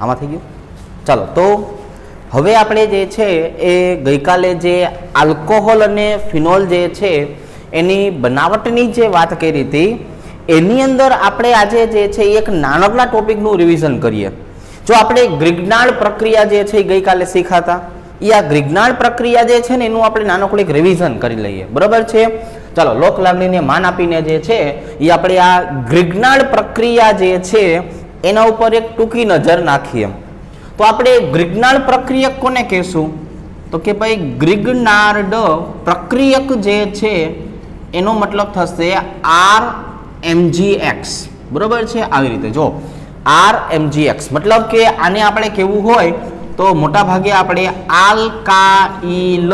આમાં થઈ ગયું. ચાલો, તો હવે આપણે જે છે એ ગઈકાલે જે આલ્કોહોલ અને ફિનોલ જે છે એની બનાવટની જે વાત કરી હતી એની અંદર આપણે આજે જે છે એક નાનકડા ટોપિકનું રિવિઝન કરીએ. જો આપણે ગ્રિગ્નાળ પ્રક્રિયા જે છે એ ગઈકાલે શીખાતા, એ આ ગ્રિગ્નાળ પ્રક્રિયા જે છે ને એનું આપણે નાનકડું એક રિવિઝન કરી લઈએ. બરાબર છે? ચાલો, લોક લાગણીને માન આપીને જે છે એ આપણે આ ગ્રિગ્નાળ પ્રક્રિયા જે છે એના ઉપર એક ટૂંકી નજર નાખીએ. તો આપણે ગ્રિગ્નાળ પ્રક્રિયક કોને કહેશું? તો કે ભાઈ ગ્રિગ્નાર્ડ પ્રક્રિયક જે છે એનો મતલબ થશે RMGX. બરોબર છે? આવી રીતે જો RMGX મતલબ કે આને આપણે કેવું હોય તો મોટા ભાગે આપણે આલ્કાઇલ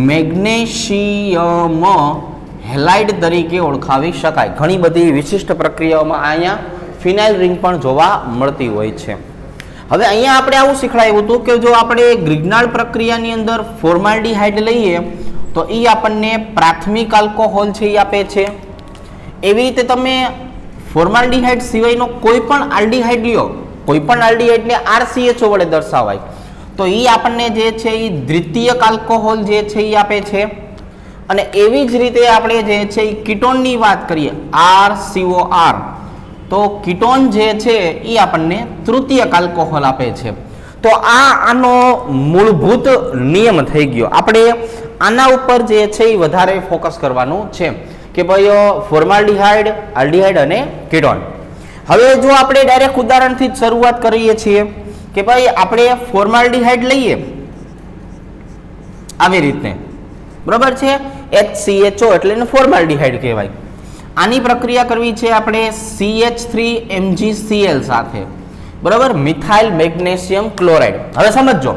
મેગ્નેશિયમ હેલાઇડ તરીકે ઓળખાવી શકાય. ઘણી બધી વિશિષ્ટ પ્રક્રિયાઓમાં અહીંયા ફિનાઇલ રિંગ પણ જોવા મળતી હોય છે. હવે અહીંયા આપણે આવું શીખવાયું હતું કે જો આપણે ગ્રિગ્નાળ પ્રક્રિયાની અંદર ફોર્માલ્ડિહાઇડ લઈએ તો એ આપણને પ્રાથમિક આલ્કોહોલ છે એ આપે છે. એવી રીતે તમે ફોર્માલ્ડિહાઇડ સિવાયનો કોઈ પણ આલ્ડિહાઇડ લ્યો, કોઈ પણ આલ્ડિહાઇડને RCHO વડે દર્શાવાય તો એ આપણને જે છે એ દ્વિતીયક આલ્કોહોલ જે છે એ આપે છે. અને એવી જ રીતે આપણે જે છે એ કીટોનની વાત કરીએ RCOR તો કીટોન જે છે એ આપણને તૃતીયક આલ્કોહોલ આપે છે. તો આનો મૂળભૂત નિયમ થઈ ગયો. આપણે આના ઉપર જે છે એ વધારે ફોકસ કરવાનું છે કે ભાઈ ફોર્માલ્ડિહાઇડ, આલ્ડિહાઇડ અને કીટોન. હવે જો આપણે ડાયરેક્ટ ઉદાહરણથી જ શરૂઆત કરીએ છીએ કે ભાઈ આપણે ફોર્માલ્ડિહાઇડ લઈએ આવી રીતે, બરાબર છે? HCHO એટલે એને ફોર્માલ્ડિહાઇડ કહેવાય. આની પ્રક્રિયા કરવી છે આપણે CH3MgCl સાથે, બરાબર? Methyl magnesium chloride. હવે સમજો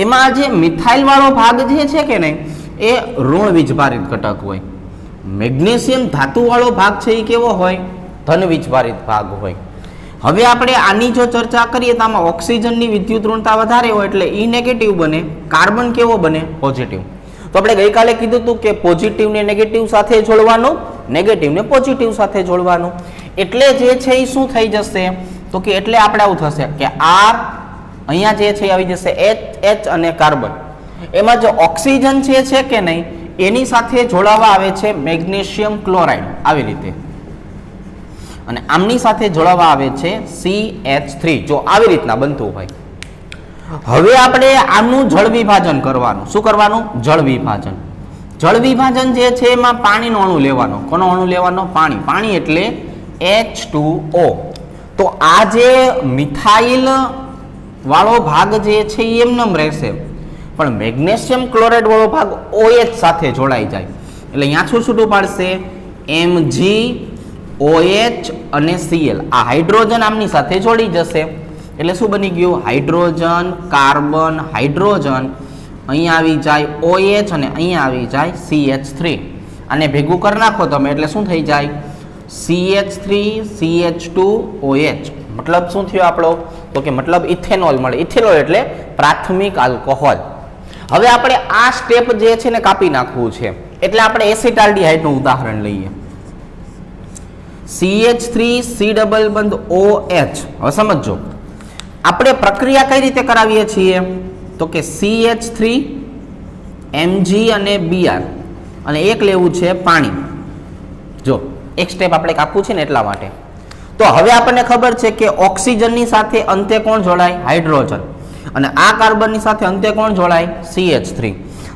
એમાં જે મિથાઇલ વાળો ભાગ જે છે કે નહીં એ ઋણ વીજભારિત ઘટક હોય. મેગ્નેશિયમ ધાતુ વાળો ભાગ છે એ કેવો હોય? ધન વીજભારિત ભાગ હોય. હવે આપણે આની જો ચર્ચા કરીએ તો આમાં ઓક્સિજનની વિદ્યુત ઋણતા વધારે હોય એટલે ઈ નેગેટિવ બને, કાર્બન કેવો બને? પોઝિટિવ. તો આપણે ગઈકાલે કીધું હતું કે પોઝિટિવને નેગેટિવ સાથે જોડવાનું, નેગેટિવને પોઝિટિવ સાથે જોડવાનું. એટલે જે છે એ શું થઈ જશે તો કે એટલે આપણે આવું થશે કે R અહીંયા જે છે આવી જશે H અને કાર્બન. એમાં જો ઓક્સિજન છે કે નહીં એની સાથે જોડાવા આવે છે મેગ્નેશિયમ ક્લોરાઇડ આવી રીતે, અને આમની સાથે જોડાવા આવે છે CH3. જો આવી રીતના બનતું હોય. હવે આપણે આમનું જળ વિભાજન કરવાનું. શું કરવાનું? જળ વિભાજન. જળ વિભાજન જે છે એમાં પાણીનો અણુ લેવાનો. કોનો અણુ લેવાનો? પાણી. પાણી એટલે H2O. તો આ જે મિથાઇલ વાળો ભાગ જે છે એ એમનેમ રહેશે, પણ મેગ્નેશિયમ ક્લોરાઇડ વાળો ભાગ OH સાથે જોડાઈ જાય એટલે અહીંયા શું છૂટું પાડશે? MgOH અને Cl. આ હાઇડ્રોજન આમની સાથે જોડી જશે એટલે શું બની ગયું? Hydrogen, carbon, hydrogen. અહીંયા આવી જાય OH અને અહીંયા આવી જાય CH3. આને ભેગું કરી નાખો તમે એટલે શું થઈ જાય? CH3 CH2OH. મતલબ શું થયો આપણો? તો કે મતલબ ઇથેનોલ મળે. ઇથેનોલ એટલે પ્રાથમિક આલ્કોહોલ. હવે આપણે આ સ્ટેપ જે છે ને કાપી નાખવું છે એટલે આપણે એસિટાલ્ડિહાઇડનું ઉદાહરણ લઈએ. CH3C=OH. હવે સમજો આપણે પ્રક્રિયા કઈ રીતે કરાવીએ છીએ તો કે CH3Mg અને Br અને એક લેવું છે પાણી. જો એક સ્ટેપ આપણે કાપવું છે ને એટલા માટે. તો હવે આપણને ખબર છે કે ઓક્સિજનની સાથે અંતે કોણ જોડાય? હાઇડ્રોજન. અને આ કાર્બનની સાથે અંતે કોણ જોડાય? CH3.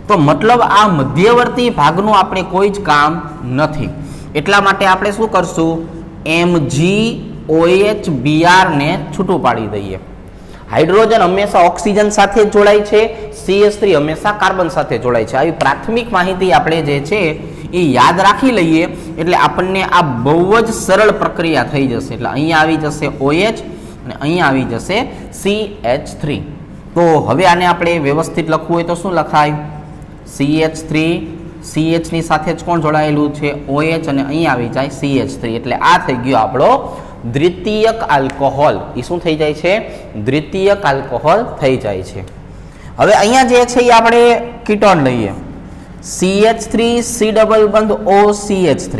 તો મતલબ આ મધ્યવર્તી ભાગનું આપણે કોઈ જ કામ નથી. એટલા માટે આપણે શું કરશું? MgOH ને છૂટું પાડી દઈએ. હાઇડ્રોજન હંમેશા ઓક્સિજન સાથે જ જોડાય છે, CH3 હંમેશા કાર્બન સાથે જોડાય છે. આવી પ્રાથમિક માહિતી આપણે જે છે એ યાદ રાખી લઈએ એટલે આપણને આ બહુ જ સરળ પ્રક્રિયા થઈ જશે. એટલે અહીંયા આવી જશે OH અને અહીંયા આવી જશે CH3. તો હવે આને આપણે વ્યવસ્થિત લખવું હોય તો શું લખાય? CH3 CH ની સાથે જ કોણ જોડાયેલું છે? OH અને અહીંયા આવી જાય CH3. એટલે આ થઈ ગયો આપણો દ્વિતીયક આલ્કોહોલ. એ શું થઈ જાય છે? દ્વિતીયક આલ્કોહોલ થઈ જાય છે. હવે અહીંયા જે છે એ આપણે કીટોન લઈએ. CH3C=OCH3.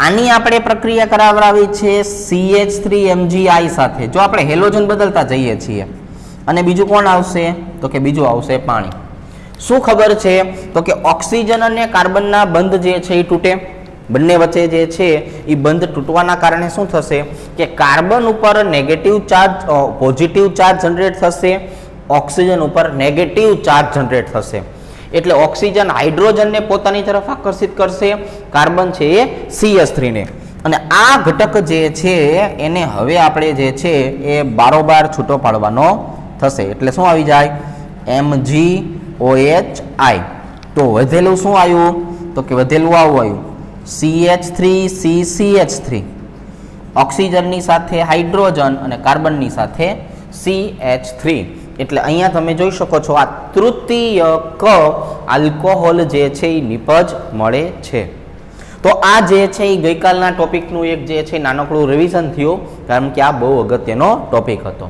આની આપણે પ્રક્રિયા કરાવરાવી છે CH3MgI સાથે. જો આપણે હેલોજન બદલતા જઈએ છીએ અને બીજું કોણ આવશે તો કે બીજું આવશે પાણી. શું ખબર છે તો કે ઓક્સિજન અને કાર્બનના બંધ જે છે એ તૂટે, બંને વચ્ચે જે છે એ બંધ તૂટવાના કારણે શું થશે કે કાર્બન ઉપર negative charge positive charge generate થશે, ઓક્સિજન ઉપર નેગેટિવ ચાર્જ જનરેટ થશે. એટલે ઓક્સિજન હાઇડ્રોજનને પોતાની તરફ આકર્ષિત કરશે, કાર્બન છે એ CH3 ને. અને આ ઘટક જે છે એને હવે આપણે જે છે એ બારોબાર છૂટો પાડવાનો થશે. એટલે શું આવી જાય MgOHI. તો વધેલું શું આવ્યું તો કે વધેલું આવું આવ્યું CH3CCH3. ઓક્સિજનની સાથે હાઇડ્રોજન અને કાર્બનની સાથે CH3. એટલે અહીંયા તમે જોઈ શકો છો આ તૃતીયક આલ્કોહોલ જે છે એ નિપજ મળે છે. તો આ જે છે એ ગઈકાલના ટોપિકનું એક જે છે નાનકડું રિવિઝન થયું, કારણ કે આ બહુ અગત્યનો ટોપિક હતો.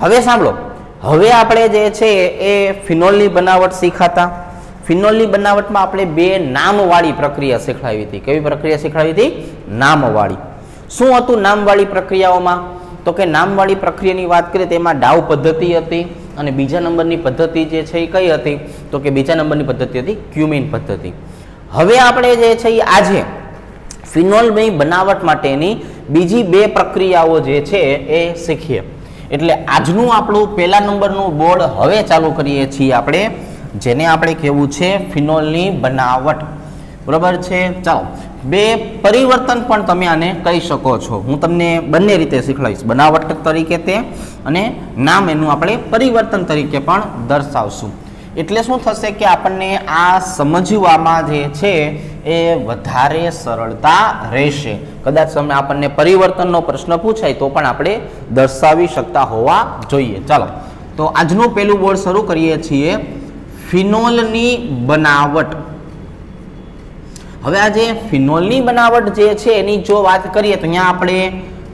હવે સાંભળો, હવે આપણે જે છે એ ફિનોલની બનાવટ શીખાતા. ફિનોલની બનાવટમાં આપણે બે નામવાળી પ્રક્રિયા શીખવાડી હતી. કેવી પ્રક્રિયા શીખવાડી હતી? નામવાળી. શું હતું નામવાળી પ્રક્રિયાઓમાં તો કે નામવાળી પ્રક્રિયાની વાત કરીએ તેમાં ડાવ પદ્ધતિ હતી અને બીજા નંબરની પદ્ધતિ જે છે એ કઈ હતી તો કે બીજા નંબરની પદ્ધતિ હતી ક્યુમિન પદ્ધતિ. હવે આપણે જે છે એ આજે ફિનોલની બનાવટ માટેની બીજી બે પ્રક્રિયાઓ જે છે એ શીખીએ. એટલે આજનું આપણું પહેલા નંબરનું બોર્ડ હવે ચાલુ કરીએ છીએ આપણે, જેને આપણે કહેવું છે ફિનોલની બનાવટ. બરાબર છે? ચાલો, બે પરિવર્તન પણ તમે આને કહી શકો છો. હું તમને બંને રીતે શીખવાડીશ, બનાવટ તરીકે તે અને નામ એનું આપણે પરિવર્તન તરીકે પણ દર્શાવશું. એટલે શું થશે કે આપણને આ સમજવામાં જે છે એ વધારે સરળતા રહેશે. કદાચ તમે આપણને પરિવર્તનનો પ્રશ્ન પૂછાય તો પણ આપણે દર્શાવી શકતા હોવા જોઈએ. ચાલો, તો આજનું પહેલું બોર્ડ શરૂ કરીએ છીએ, ફિનોલની બનાવટ. હવે આ જે ફિનોલની બનાવટ જે છે એની જો વાત કરીએ તો અહીંયા આપણે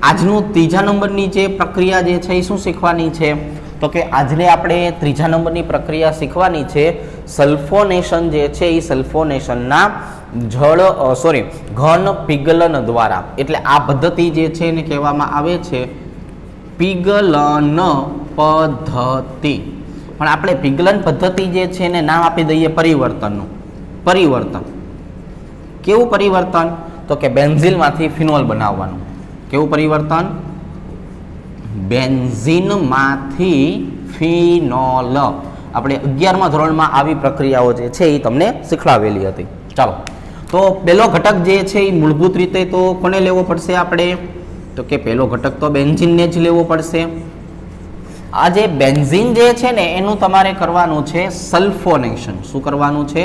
આજનું ત્રીજા નંબરની જે પ્રક્રિયા જે છે એ શું શીખવાની છે તો કે આજે આપણે ત્રીજા નંબરની પ્રક્રિયા શીખવાની છે સલ્ફોનેશન જે છે એ સલ્ફોનેશનના ઘન પીગલન દ્વારા. એટલે આ પદ્ધતિ જે છે એને કહેવામાં આવે છે પીગલન પદ્ધતિ. પણ આપણે પીગલન પદ્ધતિ જે છે એને નામ આપી દઈએ પરિવર્તનનું. પરિવર્તન કેવું પરિવર્તન તો કે બેન્ઝીનમાંથી ફિનોલ બનાવવાનું. કેવું પરિવર્તન? બેન્ઝીનમાંથી ફિનોલ. આપણે 11મા ધોરણમાં આવી પ્રક્રિયાઓ જે છે એ તમને શીખવાડેલી હતી. ચાલો, તો પહેલો ઘટક જે છે એ મૂળભૂત રીતે તો કોને લેવો પડશે આપણે તો કે પહેલો ઘટક તો બેન્ઝીનને જ લેવો પડશે. આ જે બેન્ઝીન જે છે ને એનું તમારે કરવાનું છે સલ્ફોનેશન. શું કરવાનું છે?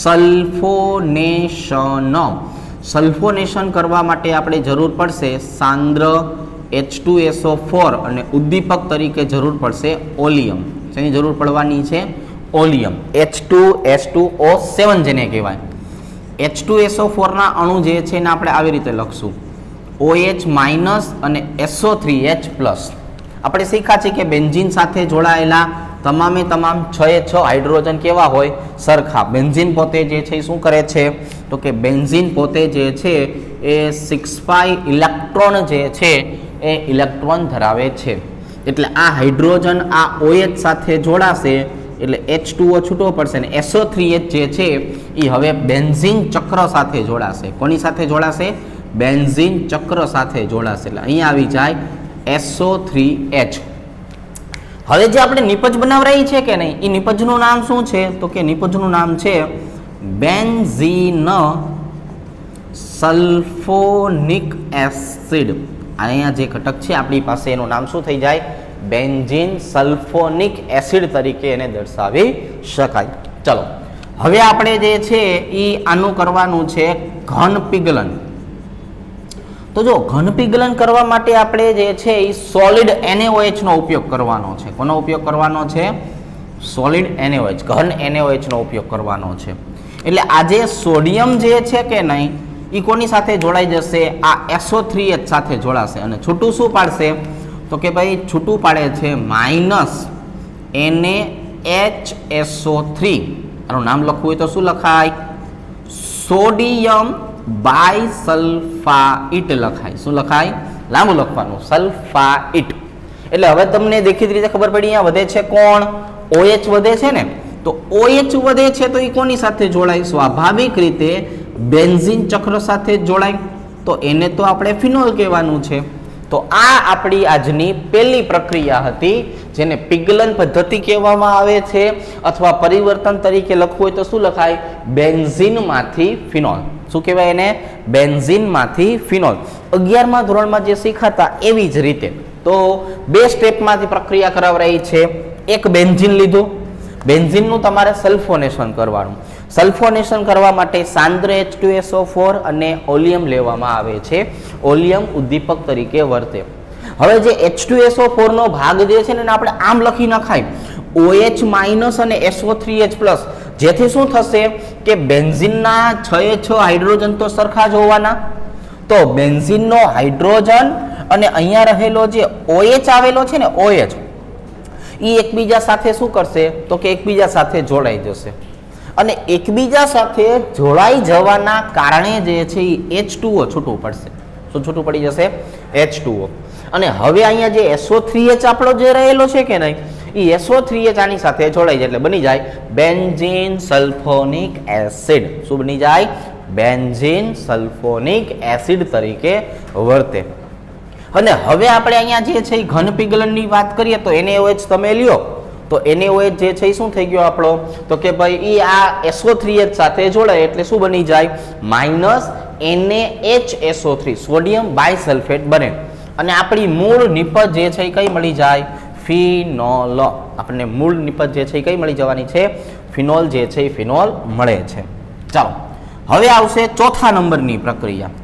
સલ્ફોનેશન. સલ્ફોનેશન કરવા માટે આપણે જરૂર પડશે સાંદ્ર H2SO4 અને ઉદ્દીપક તરીકે જરૂર પડશે ઓલિયમ. જેની જરૂર પડવાની છે ઓલિયમ, H2S2O7 જેને કહેવાય. H2SO4 ના અણુ જે છે એને આપણે આવી રીતે લખશું OH- અને SO3H+. આપણે શીખ્યા છે કે બેન્ઝીન સાથે જોડાયેલા તમામે તમામ 6 હાઇડ્રોજન કેવા હોય? સરખા. બેન્ઝીન પોતે જે છે શું કરે છે તો કે બેન્ઝીન પોતે જે છે એ 6 ઇલેક્ટ્રોન જે છે એ ઇલેક્ટ્રોન ધરાવે છે. એટલે આ હાઇડ્રોજન આ OH સાથે જોડાશે એટલે H2O છૂટો પડશે ને SO3H જે છે એ હવે બેન્ઝીન ચક્ર સાથે જોડાશે. કોની સાથે જોડાશે? બેન્ઝીન ચક્ર સાથે જોડાશે. એટલે અહીંયા આવી જાય SO3H. હવે જે આપણે નિપજ બનાવરાઈ છે કે નહીં, એ નિપજનું નામ શું છે તો કે નિપજનું નામ છે બેન્ઝીન સલ્ફોનિક એસિડ. અહીંયા જે ઘટક છે આપણી પાસે એનું નામ શું થઈ જાય? બેન્ઝીન સલ્ફોનિક એસિડ તરીકે એને દર્શાવી શકાય. ચલો, હવે આપણે જે છે એ આનું કરવાનું છે ઘન પીગલન. તો જો ઘન પીગલન કરવા માટે આપણે જે છે એ સોલિડ NaOH નો ઉપયોગ કરવાનો છે. કોનો ઉપયોગ કરવાનો છે? સોલિડ NaOH, ઘન NaOH નો ઉપયોગ કરવાનો છે. એટલે આ જે સોડિયમ જે છે કે નહીં એ કોની સાથે જોડાઈ જશે? આ SO3H સાથે જોડાશે અને છૂટું શું પાડશે તો કે ભાઈ છૂટું પાડે છે -NaHSO3. આનું નામ લખવું હોય તો શું લખાય? સોડિયમ બાયસલ્ફાઇટ લખાય. શું લખાય? લાંબુ લખવાનું, સલ્ફાઇટ. એટલે હવે તમને દેખીતી રીતે ખબર પડી, અહીંયા વધે છે કોણ? OH વધે છે ને. તો OH વધે છે તો એ કોની સાથે જોડાય? સ્વાભાવિક રીતે બેન્ઝીન ચક્ર સાથે જોડાય. તો એને તો આપણે ફિનોલ કહેવાનું છે. તો આ આપણી આજની પહેલી પ્રક્રિયા હતી, જેને પિગલન પદ્ધતિ કહેવામાં આવે છે, અથવા પરિવર્તન તરીકે લખવું હોય તો શું લખાય? બેન્ઝીનમાંથી ફિનોલ. શું કહેવાય એને? બેન્ઝીનમાંથી ફિનોલ. 11મા ધોરણમાં જે શીખાતા એવી જ રીતે. તો 2 સ્ટેપમાંથી પ્રક્રિયા કરાવરાઈ છે. એક બેન્ઝીન લીધું, બેન્ઝીનનું તમારે સલ્ફોનેશન કરવાનું. સલ્ફોનેશન કરવા માટે સાંદ્ર H2SO4 અને ઓલિયમ લેવામાં આવે છે. ઓલિયમ ઉદ્દીપક તરીકે વર્તે. હવે જે H2SO4 નો ભાગ જે છે ને આપણે આમ લખી નખાય, OH- અને SO3H+, જેથી શું થશે કે બેન્ઝીનના 6 હાઇડ્રોજન તો સરખા જ હોવાના. તો બેન્ઝીનનો હાઇડ્રોજન અને અહીંયા રહેલો જે OH આવેલો છે ને, OH, એ એકબીજા સાથે શું કરશે? તો કે એકબીજા સાથે જોડાઈ જશે. અને એકબીજા સાથે જોડાઈ જવાના કારણે જે છે એ H2O છૂટું પડશે. શું છૂટું પડી જશે? H2O. અને હવે અહીંયા જે SO3H આપણો જે રહેલો છે કે નહીં, એ SO3H આની સાથે જોડાઈ જાય એટલે બની જાય બેન્ઝીન સલ્ફોનિક એસિડ. શું બની જાય? બેન્ઝીન સલ્ફોનિક એસિડ તરીકે વર્તે. અને હવે આપણે અહીંયા જે છે ઘન પિગલનની વાત કરીએ તો NaOH તમે લ્યો, તો NaOH જે છે એ શું થઈ ગયો આપણો? તો કે ભાઈ એ આ SO3H સાથે જોડાય એટલે શું બની જાય? -NaHSO3, સોડિયમ બાયસલ્ફેટ બને. અને આપણી મૂળ નિપજ જે છે એ કઈ મળી જાય? ફિનોલ. આપણને મૂળ નિપજ જે છે એ કઈ મળી જવાની છે? ફિનોલ જે છે એ ફિનોલ મળે છે. ચાલો હવે આવશે ચોથા નંબરની પ્રક્રિયા.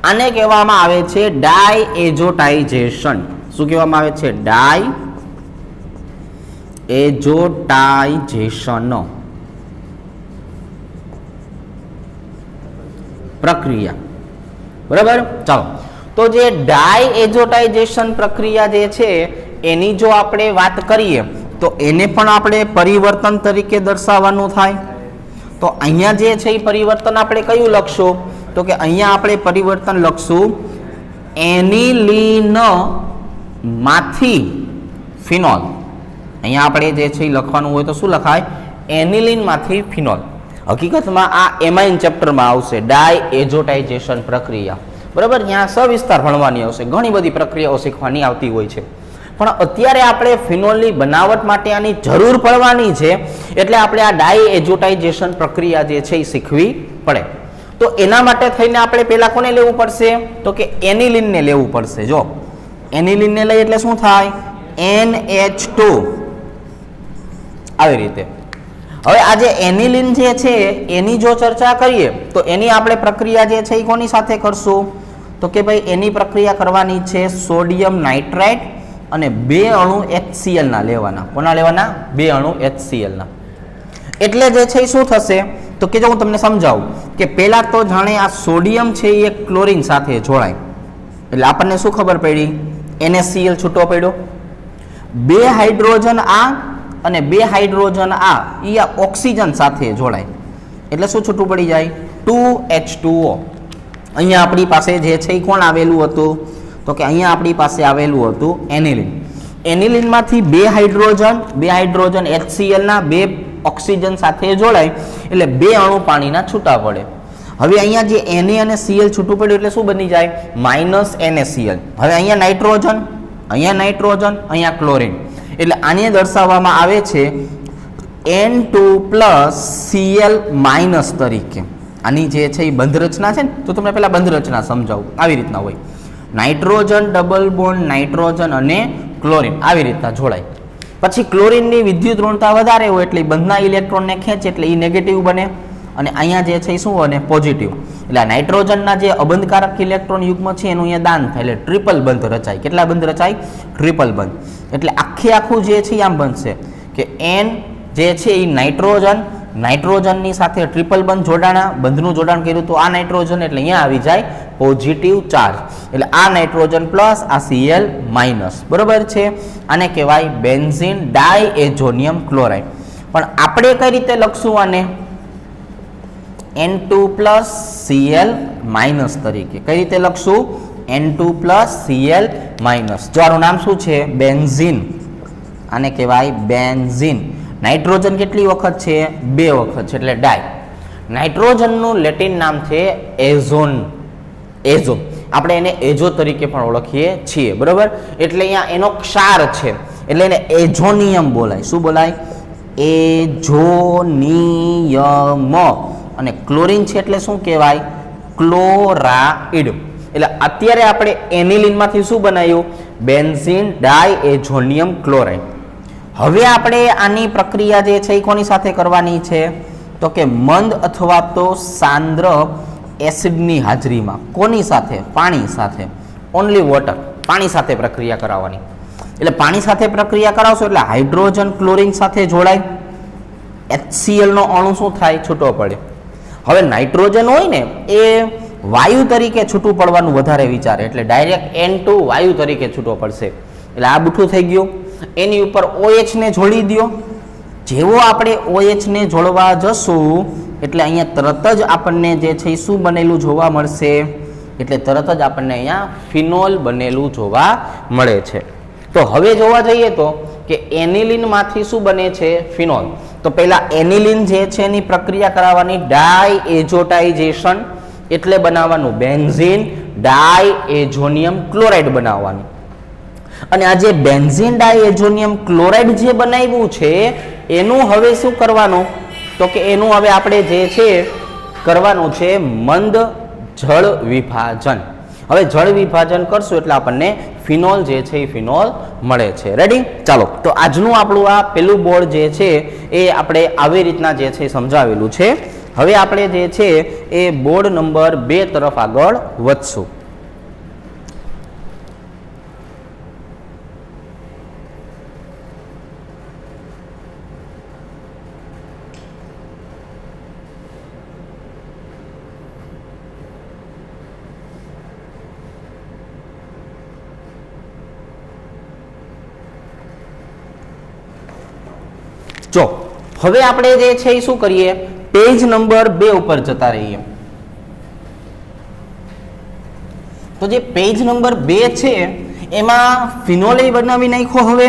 આને કહેવામાં આવે છે ડાયએઝોટાઇઝેશન. શું કહેવામાં આવે છે? ડાયએઝોટાઇઝેશન પ્રક્રિયા. બરાબર. ચાલો, તો જે ડાયએઝોટાઇઝેશન પ્રક્રિયા જે છે એની જો આપણે વાત કરીએ તો એને પણ આપણે પરિવર્તન તરીકે દર્શાવવાનું થાય. તો અહીંયા જે છે એ પરિવર્તન આપણે કયું લખશું? તો કે અહીંયા આપણે પરિવર્તન લખશું એનિલીન માંથી ફિનોલ. અહીંયા આપણે જે છે એ લખવાનું હોય તો શું લખાય? એનિલીન માંથી ફિનોલ. હકીકતમાં આ એમાઇન ચેપ્ટરમાં આવશે, ડાયએઝોટાઇઝેશન પ્રક્રિયા. બરાબર. ત્યાં સવિસ્તાર ભણવાની આવશે, ઘણી બધી પ્રક્રિયાઓ શીખવાની આવતી હોય છે. પણ અત્યારે આપણે ફિનોલની બનાવટ માટે આની જરૂર પડવાની છે, એટલે આપણે આ ડાયએઝોટાઇઝેશન પ્રક્રિયા જે છે એ શીખવી પડે. તો એના માટે થઈને આપણે પહેલા કોને લેવું પડશે? તો કે એનિલીનને લેવું પડશે. જો એનિલીનને લઈ એટલે શું થાય? NH2. આવી રીતે. હવે આ જે એનિલીન જે છે એની જો ચર્ચા કરીએ તો એની આપણે પ્રક્રિયા જે છે એ કોની સાથે કરશું? તો કે ભાઈ એની પ્રક્રિયા કરવાની છે સોડિયમ નાઇટ્રાઇટ અને 2 અણુ HCl ના લેવાના. કોના લેવાના? 2 અણુ HCl ના. એટલે જે છે એ શું થશે? તો કે જો હું તમને સમજાવું કે પહેલા તો જાણે આ સોડિયમ છે એ ક્લોરીન સાથે જોડાય એટલે આપણને શું ખબર પડી? NaCl છૂટો પડ્યો. 2 હાઇડ્રોજન આ અને 2 હાઇડ્રોજન આ ઓક્સિજન સાથે જોડાય એટલે શું છૂટું પડી જાય? 2H2O. અહીંયા આપણી પાસે જે છે એ કોણ આવેલું હતું? તો કે અહીંયા આપણી પાસે આવેલું હતું એનિલીન. એનિલીનમાંથી 2 હાઇડ્રોજન HCl ના 2 ઓક્સિજન સાથે જોડાય એટલે 2 અણુ પાણીના છૂટા પડે. હવે અહીંયા જે Na અને Cl છૂટું પડ્યું એટલે શું બની જાય? -NaCl. હવે અહીંયા નાઇટ્રોજન, અહીંયા ક્લોરીન. એટલે આને દર્શાવવામાં આવે છે N2 Cl- તરીકે. આની જે છે એ બંધ રચના છે ને, તો તમને પહેલા બંધ રચના સમજાવું. આવી રીતના હોય, નાઇટ્રોજન ડબલ બોન્ડ નાઇટ્રોજન અને ક્લોરીન આવી રીતના જોડાય. પછી ક્લોરીનની વિદ્યુત ઋણતા વધારે હોય એટલે બંધના ઇલેક્ટ્રોનને ખેંચે એટલે એ નેગેટિવ બને અને અહીંયા જે છે એ શું બને? પોઝિટિવ. એટલે આ નાઇટ્રોજનના જે અબંધકારક ઇલેક્ટ્રોન યુગ્મ છે એનું અહીંયા દાન થાય એટલે ટ્રિપલ બંધ રચાય. કેટલા બંધ રચાય? ટ્રિપલ બંધ. એટલે આખું જે છે આમ બનશે કે N જે છે એ નાઇટ્રોજનની સાથે ટ્રિપલ બંધનું જોડાણ કર્યું તો આ નાઇટ્રોજન એટલે અહીંયા આવી જાય પોઝિટિવ ચાર્જ. એટલે આ નાઇટ્રોજન પ્લસ આ Cl માઇનસ. બરોબર છે. આને કહેવાય બેન્ઝીન ડાયએઝોનિયમ ક્લોરાઇડ. પણ આપણે કઈ રીતે લખશું આને? N2+Cl માઇનસ તરીકે. કઈ રીતે લખશું? N2+Cl minus. જો આનું નામ શું છે? બેન્ઝીન. આને કહેવાય બેન્ઝીન. નાઇટ્રોજન કેટલી વખત છે? 2 વખત છે, એટલે ડાય. નાઇટ્રોજનનું લેટિન નામ છે એઝોન. એઝો આપણે એને એઝો તરીકે પણ ઓળખીએ છીએ, બરોબર. એટલે અહીંયા એનો ક્ષાર છે એટલે એને એઝોનિયમ બોલાય. શું બોલાય? એઝોનિયમ. અને ક્લોરીન છે એટલે શું કહેવાય? ક્લોરાઇડ. એટલે અત્યારે આપણે એનિલિન માંથી શું બનાવ્યું? Benzene diazonium chloride. હવે આપણે આની પ્રક્રિયા જે છે એ કોની સાથે કરવાની છે? તો કે મંદ અથવા તો સાંદ્ર એસિડની હાજરીમાં. કોની સાથે? પાણી સાથે. Only water. પાણી સાથે પ્રક્રિયા કરાવવાની. એટલે પાણી સાથે પ્રક્રિયા કરાવશો એટલે હાઇડ્રોજન ક્લોરીન સાથે જોડાય, HCl નો અણુ શું થાય? છૂટો પડે. હવે નાઇટ્રોજન હોય ને એ વાયુ તરીકે છૂટું પડવાનું વધારે વિચારે, એટલે ડાયરેક્ટ N2 વાયુ તરીકે છૂટો પડશે. એટલે આ બુઠું થઈ ગયું. એની ઉપર OH ને જોડી દો. જેવો આપણે OH ને જોડવા જશું એટલે અહીંયા તરત જ આપણને જે છે શું બનેલું જોવા મળશે? એટલે તરત જ આપણને અહીંયા ફિનોલ બનેલું જોવા મળે છે. તો હવે જોવા જઈએ તો કે એનિલિન માંથી શું બને છે? ફિનોલ. તો પહેલા એનિલિન જે છે એની પ્રક્રિયા કરાવવાની, ડાયએઝોટાઇઝેશન એટલે બનાવવાનું બેન્ઝીન ડાયએઝોનિયમ ક્લોરાઇડ બનાવવાનું. અને આ જે બેન્ઝીન ડાયએઝોનિયમ ક્લોરાઇડ જે બનાવ્યું છે એનું હવે શું કરવાનું? તો કે એનું હવે આપણે જે છે કરવાનું છે મંદ જળ વિભાજન. હવે જળ વિભાજન કરશું એટલે આપણને ફિનોલ જે છે એ ફિનોલ મળે છે. રેડી? ચાલો, તો આજનું આપણું આ પેલું બોર્ડ જે છે એ આપણે આવી રીતના જે છે સમજાવેલું છે. હવે આપણે જે છે એ બોર્ડ નંબર 2 તરફ આગળ વધશું. જો હવે આપણે જે છે એ શું કરીએ? પેજ નંબર 2 ઉપર જતા રહીએ. તો જે પેજ નંબર 2 છે એમાં ફિનોલ બનાવી નાખ્યો હવે,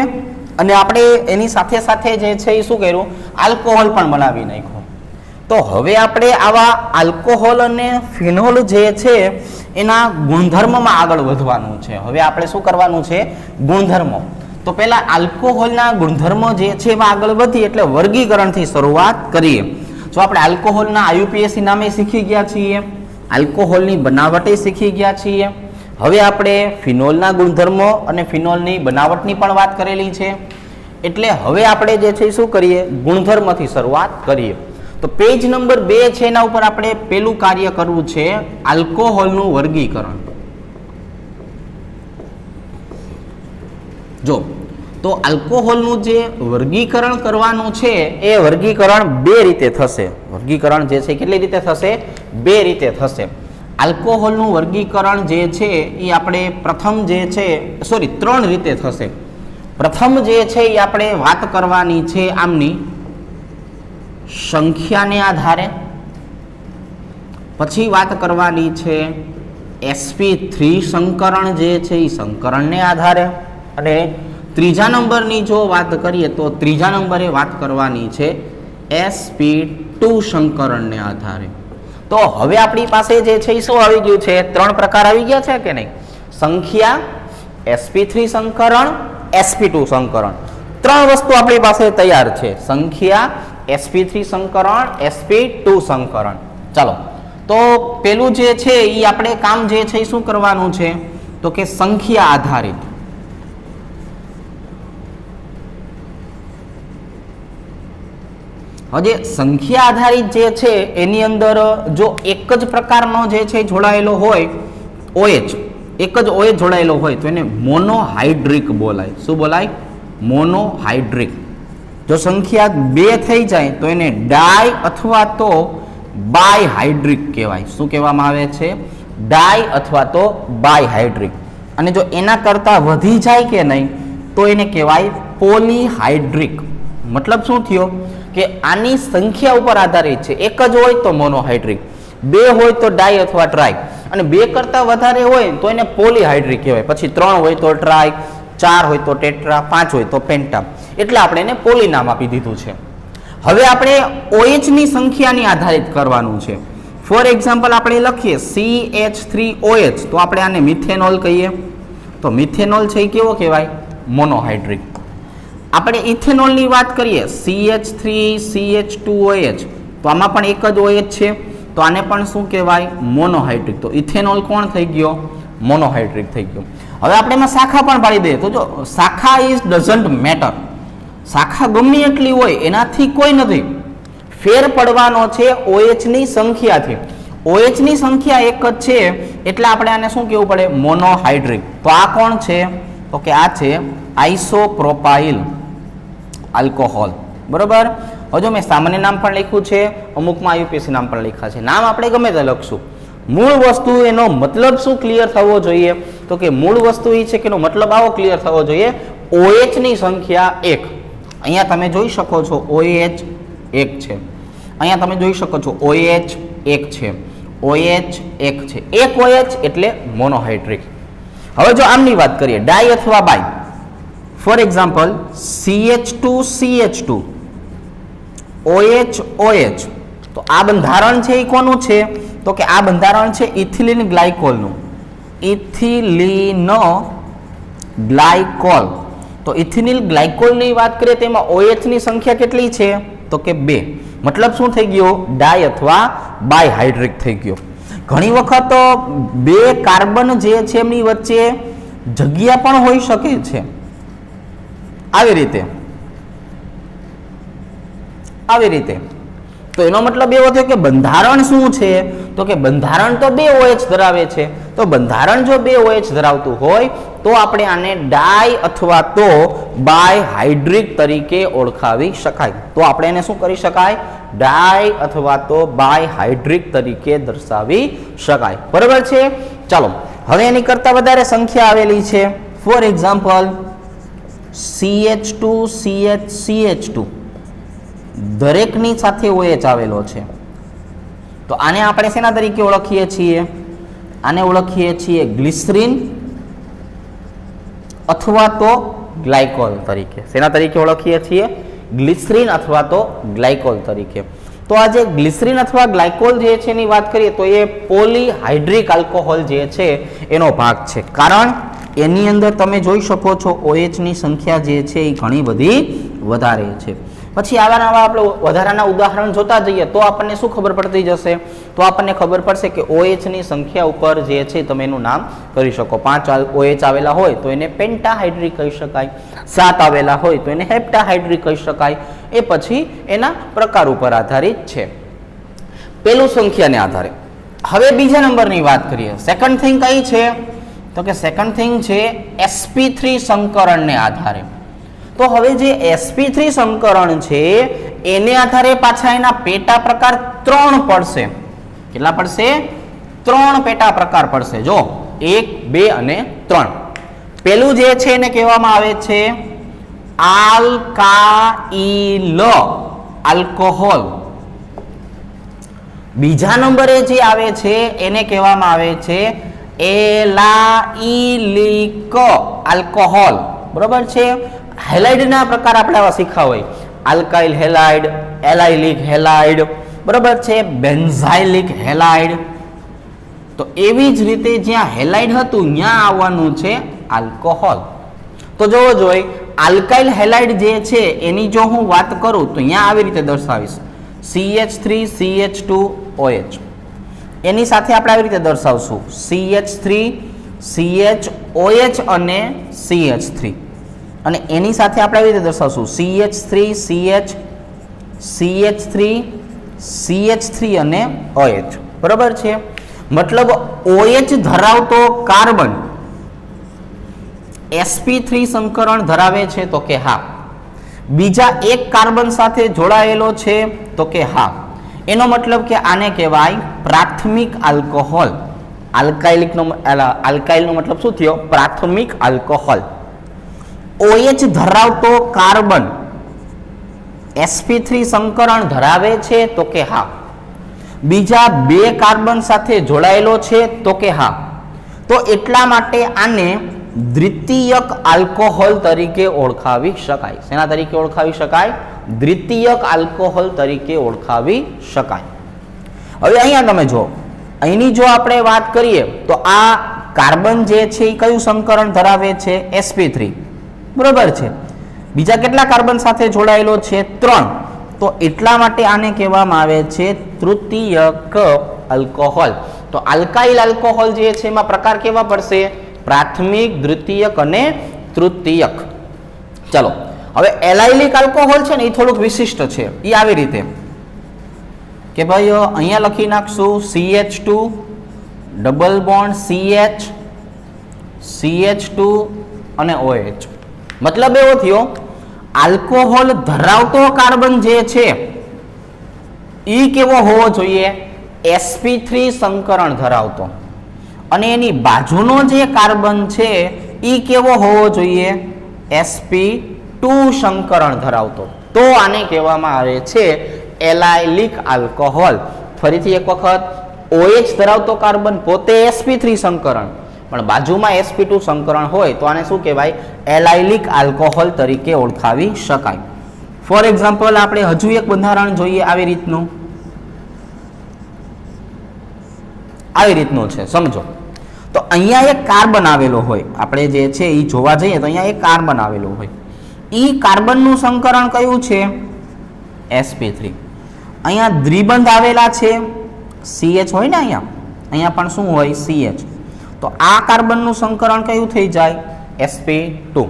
અને આપણે એની સાથે સાથે જે છે એ શું કર્યું? આલ્કોહોલ પણ બનાવી નાખ્યો. તો હવે આપણે આવા આલ્કોહોલ અને ફિનોલ જે છે એના ગુણધર્મમાં આગળ વધવાનું છે. હવે આપણે શું કરવાનું છે? ગુણધર્મો. તો પહેલા આલ્કોહોલના ગુણધર્મો જે છે એમાં આગળ વધી એટલે વર્ગીકરણથી શરૂઆત કરીએ. જો આપણે આલ્કોહોલના IUPAC નામે શીખી ગયા છીએ, આલ્કોહોલની બનાવટે શીખી ગયા છીએ. હવે આપણે ફિનોલના ગુણધર્મો અને ફિનોલની બનાવટની પણ વાત કરેલી છે. એટલે હવે આપણે જે છે શું કરીએ? ગુણધર્મથી શરૂઆત કરીએ. તો પેજ નંબર 2 છે એના ઉપર આપણે પેલું કાર્ય કરવું છે આલ્કોહોલનું વર્ગીકરણ. જો તો આલ્કોહોલનું જે વર્ગીકરણ કરવાનું છે એ વર્ગીકરણ 2 રીતે થશે. વર્ગીકરણ જે છે કેટલી રીતે થશે? 2 રીતે થશે. આલ્કોહોલનું વર્ગીકરણ જે છે એ આપણે પ્રથમ જે છે 3 રીતે થશે. પ્રથમ જે છે એ આપણે વાત કરવાની છે આમની સંખ્યાને આધારે. પછી વાત કરવાની છે sp3 સંકરણ જે છે એ સંકરણને આધારે. અને ત્રીજા નંબરની જો વાત કરીએ તો ત્રીજા નંબરે વાત કરવાની છે sp2 સંકરણને આધારે. તો હવે આપણી પાસે જે છે એ શું આવી ગયું છે? 3 પ્રકાર આવી ગયા છે કે નહીં? સંખ્યા, sp3 સંકરણ, sp2 સંકરણ. 3 વસ્તુ આપણી પાસે તૈયાર છે. સંખ્યા, sp3 સંકરણ, sp2 સંકરણ. ચાલો, તો પેલું જે છે એ આપણે કામ જે છે એ શું કરવાનું છે? તો કે સંખ્યા આધારિત. હવે સંખ્યા આધારિત જે છે એની અંદર જો એક જ પ્રકારનો જે છે જોડાયેલો હોય OH, એક જ OH જોડાયેલો હોય તો એને મોનોહાઇડ્રિક બોલાય. શું બોલાય? મોનોહાઇડ્રિક. જો સંખ્યા 2 થઈ જાય તો એને ડાય અથવા તો બાયહાઇડ્રિક કહેવાય. શું કહેવામાં આવે છે? ડાય અથવા તો બાયહાઇડ્રિક. અને જો એના કરતાં વધી જાય કે નહીં તો એને કહેવાય પોલીહાઇડ્રિક. મતલબ શું થયો? કે આની સંખ્યા ઉપર આધારિત છે. એક જ હોય તો મોનોહાઇડ્રિક, બે હોય તો ડાય અથવા ટ્રાય, અને બે કરતા વધારે હોય તો એને પોલીહાઇડ્રિક કહેવાય. પછી 3 હોય તો ટ્રાય, 4 હોય તો ટેટ્રા, 5 હોય તો પેન્ટા. એટલે આપણે એને પોલી નામ આપી દીધું છે. હવે આપણે OH ની સંખ્યાની આધારિત કરવાનું છે. ફોર એક્ઝામ્પલ આપણે લખીએ CH3OH, તો આપણે આને મિથેનોલ કહીએ. તો મિથેનોલ છે એ કેવો કહેવાય? મોનોહાઇડ્રિક. આપણે ઇથેનોલની વાત કરીએ CH3CH2OH, તો આમાં પણ એક જ OH છે, તો આને પણ શું કહેવાય? મોનોહાઇડ્રિક. તો ઇથેનોલ કોણ થઈ ગયો? મોનોહાઇડ્રિક થઈ ગયો. હવે આપણે એમાં શાખા પણ પાડી દઈએ. તો જો શાખા ઇઝ ડઝન્ટ મેટર, શાખા ગમે એટલી હોય એનાથી કોઈ નથી, ફેર પડવાનો છે OH ની સંખ્યાથી. OH ની સંખ્યા એક જ છે એટલે આપણે આને શું કહેવું પડે? મોનોહાઇડ્રિક. તો આ કોણ છે? તો કે આ છે આઇસોપ્રોપાઇલ આલ્કોહોલ. બરોબર. હજુ મેં સામાન્ય નામ પણ લખ્યું છે, અમુકમાં UPSC નામ પણ લખ્યા છે. નામ આપણે ગમે તે લખશું, મૂળ વસ્તુ એનો મતલબ શું ક્લિયર થવો જોઈએ? તો કે મૂળ વસ્તુ એ છે કે એનો મતલબ આવો ક્લિયર થવો જોઈએ, OH ની સંખ્યા 1. અહીંયા તમે જોઈ શકો છો OH 1 છે, અહીંયા તમે જોઈ શકો છો OH 1 છે, OH 1 છે. એક OH એટલે મોનોહાઇડ્રિક. હવે જો આમની વાત કરીએ ડાય અથવા bi, for example CH2CH2 OH OH, તો આ બંધારણ છે એ કોનું છે? તો કે આ બંધારણ છે ઇથિલિન ગ્લાયકોલનું. Ethylene glycol. તો ઇથિનિલ ગ્લાયકોલની વાત કરીએ તેમાં OH ની સંખ્યા કેટલી છે? તો કે 2. મતલબ શું થઈ ગયો? ડાય અથવા બાયહાઇડ્રિક થઈ ગયો. ઘણી વખત બે કાર્બન જે છે એમની વચ્ચે જગ્યા પણ હોઈ શકે છે. આવી રીતે તો એનો મતલબ એવો થયો કે બંધારણ શું છે? તો કે બંધારણ તો 2 OH ધરાવે છે. તો બંધારણ જો 2 OH ધરાવતું હોય તો આપણે આને ડાય અથવા તો બાયહાઇડ્રિક તરીકે ઓળખાવી શકાય. તો આપણે એને શું કરી શકાય? ડાય અથવા તો બાયહાઇડ્રિક તરીકે દર્શાવી શકાય. બરાબર છે. ચાલો હવે એની કરતા વધારે સંખ્યા આવેલી છે. ફોર એક્ઝામ્પલ CH2CH2, દરેકની સાથે OH આવેલો છે. તો આને આપણે શેના તરીકે ઓળખીએ છીએ? આને ઓળખીએ છીએ ગ્લિસરીન અથવા તો ગ્લાયકોલ તરીકે. શેના તરીકે ઓળખીએ છીએ? ગ્લિસરીન અથવા તો ગ્લાયકોલ તરીકે. તો આ જે ગ્લિસરીન અથવા ગ્લાયકોલ જે છે એની વાત કરીએ તો એ પોલીહાઇડ્રિક આલ્કોહોલ જે છે એનો ભાગ છે. કારણ એની અંદર તમે જોઈ શકો છો OH ની સંખ્યા જે છે એ ઘણી બધી વધારે છે. પછી આવા આપણે વધારાના ઉદાહરણ જોતા જઈએ તો આપણને શું ખબર પડતી જશે? તો આપણને ખબર પડશે કે OH ની સંખ્યા ઉપર જે છે તમે એનું નામ કરી શકો. 5 OH આવેલા હોય તો એને પેન્ટાહાઇડ્રિક કહી શકાય, 7 આવેલા હોય તો એને હેપ્ટાહાઇડ્રિક કહી શકાય. એ પછી એના પ્રકાર ઉપર આધારિત છે. પેલું સંખ્યાને આધારે. હવે બીજા નંબરની વાત કરીએ. સેકન્ડ થિંગ કઈ છે? તો કે સેકન્ડ થિંગ છે sp3 સંકરણને આધારે. તો હવે જે sp3 સંકરણ છે એને આધારે પાછા એના પેટા પ્રકાર 3 પડશે. કેટલા પડશે? 3 પેટા પ્રકાર પડશે. જો 1, 2 અને 3. પેલું જે છે એને કહેવામાં આવે છે આલ્કાઇલ આલ્કોહોલ. બીજા નંબરે જે આવે છે એને કહેવામાં આવે છે એલાઇલિક આલ્કોહોલ. બરોબર છે. હેલાઇડના પ્રકાર આપણે આવા શીખા હોય, આલ્કાઇલ હેલાઇડ, એલાઇલિક હેલાઇડ, બરોબર છે, બેન્ઝાઇલિક હેલાઇડ. તો એવી જ રીતે જ્યાં હેલાઇડ હતું ત્યાં આવવાનું છે આલ્કોહોલ. તો જોવો જોઈએ આલ્કાઇલ હેલાઇડ જે છે એની જો હું વાત કરું તો અહીંયા આવી રીતે દર્શાવીશ CH3CH2OH. એની સાથે આપણે આવી રીતે દર્શાવશું CH3CHOH અને CH3. અને એની સાથે આપણે આવી રીતે દર્શાવશું CH3 અને OH. બરાબર છે. મતલબ OH ધરાવતો કાર્બન sp3 સંકરણ ધરાવે છે તો કે હા. બીજા એક કાર્બન સાથે જોડાયેલો છે તો કે હા. એનો મતલબ કે આને કહેવાય પ્રાથમિક આલ્કોહોલ. આલ્કાઇલનો મતલબ શું થયો? પ્રાથમિક આલ્કોહોલ. OH ધરાવતો કાર્બન sp3 સંકરણ ધરાવે છે? તો કે હા. બીજા 2 કાર્બન સાથે જોડાયેલો છે? તો કે હા. તો એટલા માટે આને દ્વિતીયક આલ્કોહોલ તરીકે ઓળખાવી શકાય. શેના તરીકે ઓળખાવી શકાય? દ્વિતીયક આલ્કોહોલ તરીકે ઓળખાવી શકાય. હવે અહીંયા તમે જો, અહીંની જો આપણે વાત કરીએ તો આ કાર્બન જે છે એ કયું સંકરણ ધરાવે છે? sp3. બરોબર છે. બીજા કેટલા કાર્બન સાથે જોડાયેલો છે? 3. તો એટલા માટે આને કહેવામાં આવે છે તૃતીયક આલ્કોહોલ. તો આલ્કાઇલ આલ્કોહોલ જે છે એમાં પ્રકાર કેવા પડશે? પ્રાથમિક, દ્વિતીયક અને તૃતીયક. ચલો, હવે એલાઇલિક આલ્કોહોલ છે ને એ થોડુંક વિશિષ્ટ છે. એ આવી રીતે કે ભાઈ અહીંયા લખી નાખશું CH2 double bond CH, CH2 અને OH. મતલબ એવો થયો, આલ્કોહોલ ધરાવતો કાર્બન જે છે એ કેવો હોવો જોઈએ? sp3 સંકરણ ધરાવતો. અને એની બાજુનો જે કાર્બન છે એ કેવો હોવો જોઈએ? sp2 સંકરણ ધરાવતો. તો આને કહેવામાં આવે છે એલાઇલિક આલ્કોહોલ. ફરીથી એક વખત, OH ધરાવતો કાર્બન પોતે sp3 સંકરણ, પણ બાજુમાં sp2 સંકરણ હોય તો આને શું કહેવાય? એલાઇલિક આલ્કોહોલ તરીકે ઓળખાવી શકાય. ફોર એક્ઝામ્પલ, આપણે હજુ એક બંધારણ જોઈએ આવી રીતનું. આવી રીતનું છે, સમજો. તો અહીંયા એક કાર્બન આવેલો હોય, આપણે જે છે એ જોવા જઈએ તો અહીંયા એક કાર્બન આવેલો હોય. એ કાર્બનનું સંકરણ કયું છે? sp3. અહીંયા દ્વિબંધ આવેલા છે, CH હોય ને અહીંયા પણ શું હોય? CH. તો આ કાર્બનનું સંકરણ કયું થઈ જાય? sp2.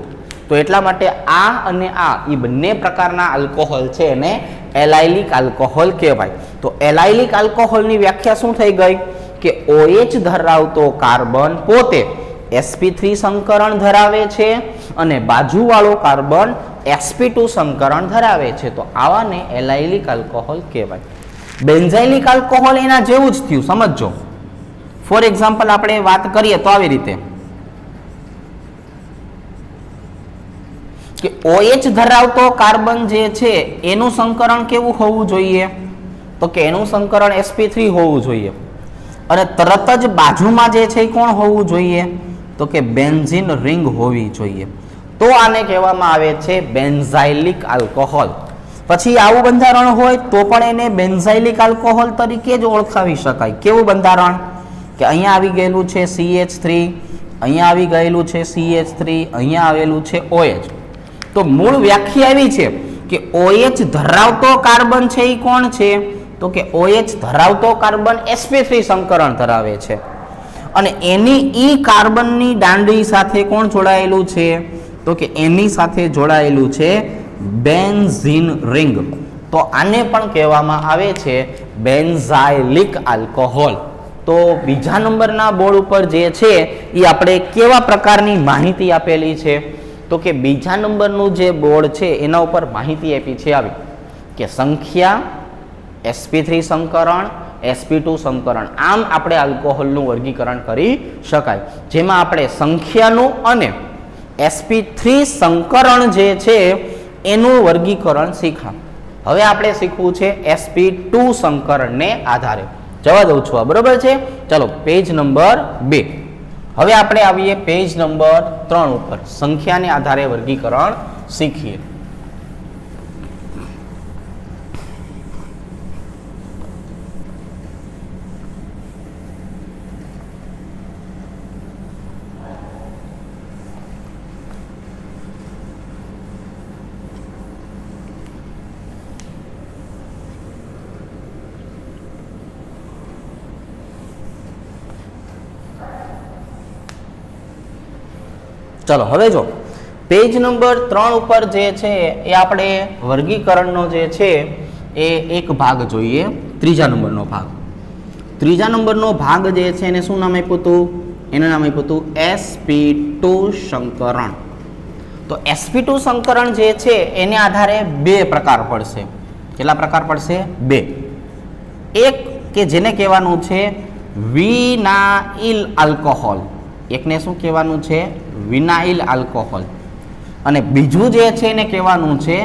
તો એટલા માટે આ અને આ એ બંને પ્રકારના આલ્કોહોલ છે એને એલાઇલિક આલ્કોહોલ કહેવાય. તો એલાઇલિક આલ્કોહોલની વ્યાખ્યા શું થઈ ગઈ? કે OH ધરાવતો કાર્બન પોતે sp3 સંકરણ ધરાવે છે અને બાજુવાળો કાર્બન sp2 સંકરણ ધરાવે છે. તો આવાને એલાઇલિક આલ્કોહોલ કહેવાય. બેન્ઝાઇલિક આલ્કોહોલ એના જેવું જ થયું, સમજો. ફોર એક્ઝામ્પલ, આપણે વાત કરીએ તો આવી રીતે કે OH ધરાવતો કાર્બન જે છે એનું સંકરણ કેવું હોવું જોઈએ? તો કે એનું સંકરણ sp3 હોવું જોઈએ. અને તરત જ બાજુમાં જે છે કોણ હોવું જોઈએ? તો કે બેન્ઝીન રિંગ હોવી જોઈએ. તો આને કહેવામાં આવે છે બેન્ઝાઇલિક આલ્કોહોલ. પછી આવું બંધારણ હોય તો પણ એને બેન્ઝાઇલિક આલ્કોહોલ તરીકે જ ઓળખાવી શકાય. કેવું બંધારણ? કે અહીંયા આવી ગયેલું છે CH3, અહીંયા આવી ગયેલું છે CH3, અહીંયા આવેલું છે OH. તો મૂળ વ્યાખ્યા એવી છે કે OH ધરાવતો કાર્બન છે એ કોણ છે? તો કે OH ધરાવતો કાર્બન sp3 સંકરણ ધરાવે છે અને એની ઈ કાર્બનની દાંડી સાથે કોણ જોડાયેલું છે? તો કે એની સાથે જોડાયેલું છે બેન્ઝીન રિંગ. તો આને પણ કહેવામાં આવે છે બેન્ઝાઇલિક આલ્કોહોલ. તો બીજા નંબરના બોર્ડ ઉપર જે છે એ આપણે કેવા પ્રકારની માહિતી આપેલી છે? તો કે બીજા નંબરનું જે બોર્ડ છે એના ઉપર માહિતી આપી છે આવી કે સંખ્યા, sp3 સંકરણ, sp2 સંકરણ. આમ આપણે આલ્કોહોલનું વર્ગીકરણ કરી શકાય, જેમાં આપણે સંખ્યાનું અને sp3 સંકરણ જે છે એનું વર્ગીકરણ શીખ્યા. હવે આપણે શીખવું છે sp2 સંકરણને આધારે. જવા દઉં છું, બરોબર છે? ચલો, પેજ નંબર 2. હવે આપણે આવીએ પેજ નંબર 3 ઉપર. સંખ્યાને આધારે વર્ગીકરણ શીખીએ. ચલો, હવે જો પેજ નંબર 3 ઉપર જે છે એ આપણે વર્ગીકરણનો જે છે એ એક ભાગ જોઈએ. ત્રીજા નંબરનો ભાગ. ત્રીજા નંબરનો ભાગ જે છે એને શું નામ આપ્યું હતું? એનું નામ આપ્યું હતું sp2 સંકરણ. તો sp2 સંકરણ જે છે એને આધારે 2 પ્રકાર પડશે. કેટલા પ્રકાર પડશે? 2. એક કે જેને કહેવાનું છે વિનાઇલ આલ્કોહોલ. એકને શું કહેવાનું છે? Vinyl alcohol. અને બીજું જે છે એને કહેવાનું છે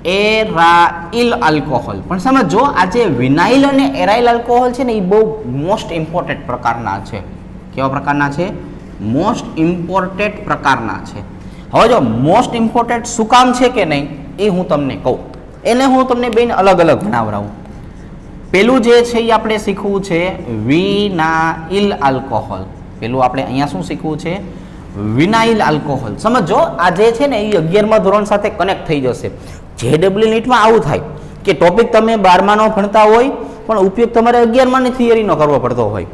એરાઇલ આલ્કોહોલ. પણ સમજો આ જે વિનાઇલ અને એરાઇલ આલ્કોહોલ છે ને એ બહુ મોસ્ટ ઇમ્પોર્ટન્ટ પ્રકારના છે. કેવા પ્રકારના છે? મોસ્ટ ઇમ્પોર્ટન્ટ પ્રકારના છે. હવે જો મોસ્ટ ઇમ્પોર્ટન્ટ શું કામ છે કે નહીં એ હું તમને કહું, એને હું તમને બેને અલગ અલગ ભણાવરાવું. પેલું જે છે એ આપણે શીખવું છે વિનાઇલ આલ્કોહોલ. પેલું આપણે અહીંયા શું શીખવું છે? Vinyl alcohol. સમજો આ જે છે ને એ 11મા ધોરણ સાથે કનેક્ટ થઈ જશે. JEE નીટમાં આવું થાય કે ટોપિક તમે 12માનો ભણતા હોય પણ ઉપયોગ તમારે 11માની થિયરીનો કરવો પડતો હોય,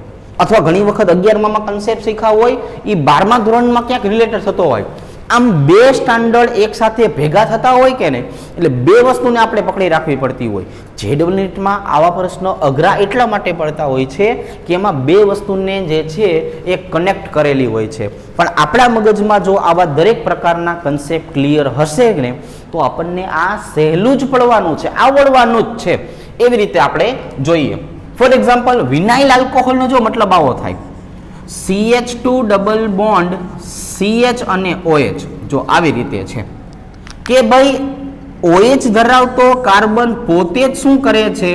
અથવા ઘણી વખત 11મામાં કન્સેપ્ટ શીખવા હોય એ 12મા ધોરણમાં ક્યાંક રિલેટેડ થતો હોય. આમ બે સ્ટાન્ડર્ડ એક સાથે ભેગા થતા હોય કે નહીં, એટલે બે વસ્તુને આપણે પકડી રાખવી પડતી હોય. JEE નીટમાં આવા પ્રશ્નો અઘરા એટલા માટે પડતા હોય છે કે એમાં બે વસ્તુને જે છે એ કનેક્ટ કરેલી હોય છે. પણ આપણા મગજમાં જો આવા દરેક પ્રકારના કન્સેપ્ટ ક્લિયર હશે ને તો આપણને આ સહેલું જ પડવાનું છે, આવડવાનું જ છે. એવી રીતે આપણે જોઈએ. ફોર એક્ઝામ્પલ વિનાઇલ આલ્કોહોલનો જો મતલબ આવો થાય CH2 ડબલ બોન્ડ CH અને OH. જો આવી રીતે છે કે ભાઈ OH ધરાવતો કાર્બન પોતે જ શું કરે છે